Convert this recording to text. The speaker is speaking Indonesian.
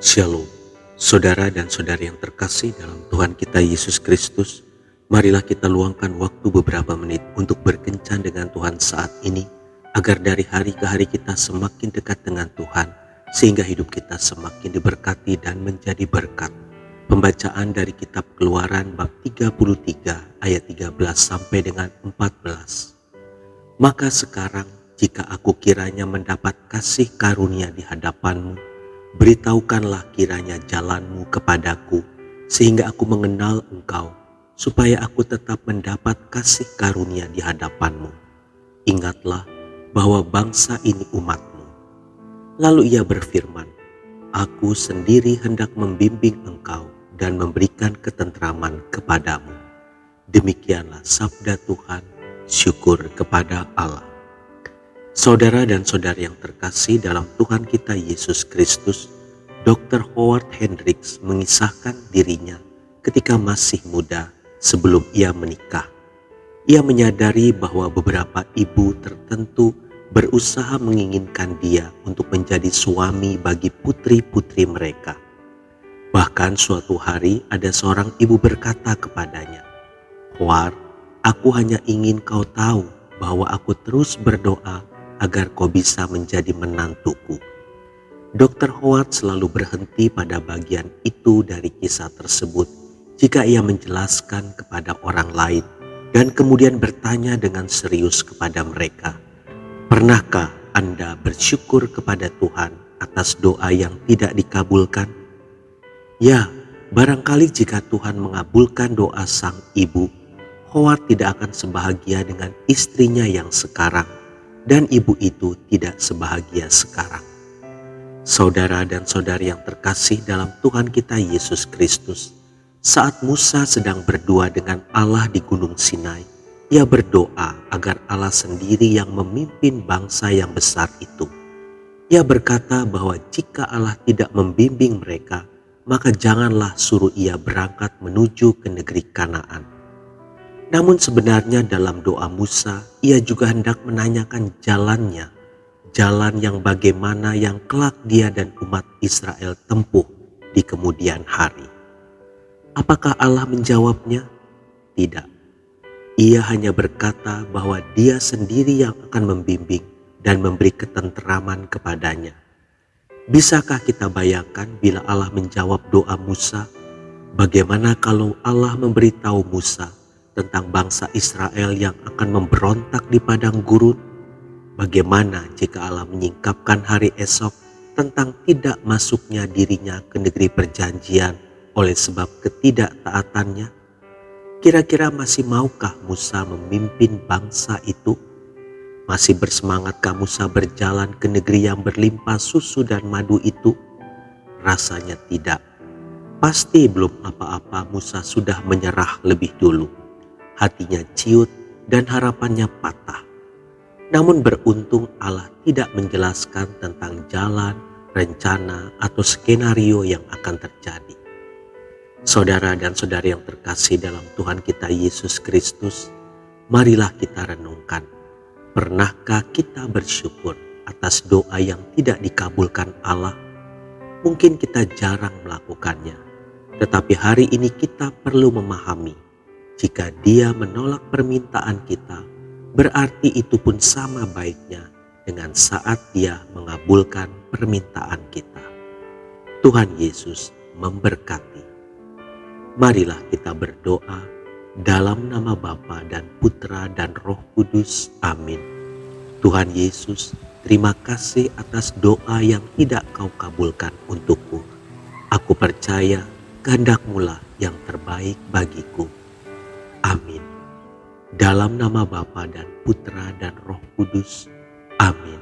Shalom, saudara dan saudari yang terkasih dalam Tuhan kita Yesus Kristus. Marilah kita luangkan waktu beberapa menit untuk berkencan dengan Tuhan saat ini, agar dari hari ke hari kita semakin dekat dengan Tuhan, sehingga hidup kita semakin diberkati dan menjadi berkat. Pembacaan dari kitab Keluaran bab 33 ayat 13 sampai dengan 14. Maka sekarang jika aku kiranya mendapat kasih karunia di hadapanmu, beritahukanlah kiranya jalanmu kepadaku, sehingga aku mengenal engkau, supaya aku tetap mendapat kasih karunia di hadapanmu. Ingatlah bahwa bangsa ini umatmu. Lalu ia berfirman, aku sendiri hendak membimbing engkau dan memberikan ketentraman kepadamu. Demikianlah sabda Tuhan, syukur kepada Allah. Saudara dan saudari yang terkasih dalam Tuhan kita Yesus Kristus, Dr. Howard Hendricks mengisahkan dirinya ketika masih muda sebelum ia menikah. Ia menyadari bahwa beberapa ibu tertentu berusaha menginginkan dia untuk menjadi suami bagi putri-putri mereka. Bahkan suatu hari ada seorang ibu berkata kepadanya, "Howard, aku hanya ingin kau tahu bahwa aku terus berdoa agar kau bisa menjadi menantuku." Dr. Howard selalu berhenti pada bagian itu dari kisah tersebut jika ia menjelaskan kepada orang lain dan kemudian bertanya dengan serius kepada mereka, "Pernahkah Anda bersyukur kepada Tuhan atas doa yang tidak dikabulkan?" Ya, barangkali jika Tuhan mengabulkan doa sang ibu, Howard tidak akan sebahagia dengan istrinya yang sekarang, dan ibu itu tidak sebahagia sekarang. Saudara dan saudari yang terkasih dalam Tuhan kita Yesus Kristus, saat Musa sedang berdua dengan Allah di Gunung Sinai, ia berdoa agar Allah sendiri yang memimpin bangsa yang besar itu. Ia berkata bahwa jika Allah tidak membimbing mereka, maka janganlah suruh ia berangkat menuju ke negeri Kanaan. Namun sebenarnya dalam doa Musa, ia juga hendak menanyakan jalannya, jalan yang bagaimana yang kelak dia dan umat Israel tempuh di kemudian hari. Apakah Allah menjawabnya? Tidak. Ia hanya berkata bahwa dia sendiri yang akan membimbing dan memberi ketenteraman kepadanya. Bisakah kita bayangkan bila Allah menjawab doa Musa? Bagaimana kalau Allah memberitahu Musa tentang bangsa Israel yang akan memberontak di padang gurun? Bagaimana jika Allah menyingkapkan hari esok tentang tidak masuknya dirinya ke negeri perjanjian oleh sebab ketidaktaatannya? Kira-kira masih maukah Musa memimpin bangsa itu? Masih bersemangatkah Musa berjalan ke negeri yang berlimpah susu dan madu itu? Rasanya tidak. Pasti belum apa-apa Musa sudah menyerah lebih dulu. Hatinya ciut dan harapannya patah. Namun beruntung Allah tidak menjelaskan tentang jalan, rencana, atau skenario yang akan terjadi. Saudara dan saudari yang terkasih dalam Tuhan kita Yesus Kristus, marilah kita renungkan, pernahkah kita bersyukur atas doa yang tidak dikabulkan Allah? Mungkin kita jarang melakukannya, tetapi hari ini kita perlu memahami, jika Dia menolak permintaan kita, berarti itu pun sama baiknya dengan saat Dia mengabulkan permintaan kita. Tuhan Yesus memberkati. Marilah kita berdoa dalam nama Bapa dan Putra dan Roh Kudus. Amin. Tuhan Yesus, terima kasih atas doa yang tidak Kau kabulkan untukku. Aku percaya kehendak-Mu lah yang terbaik bagiku. Amin. Dalam nama Bapa dan Putra dan Roh Kudus. Amin.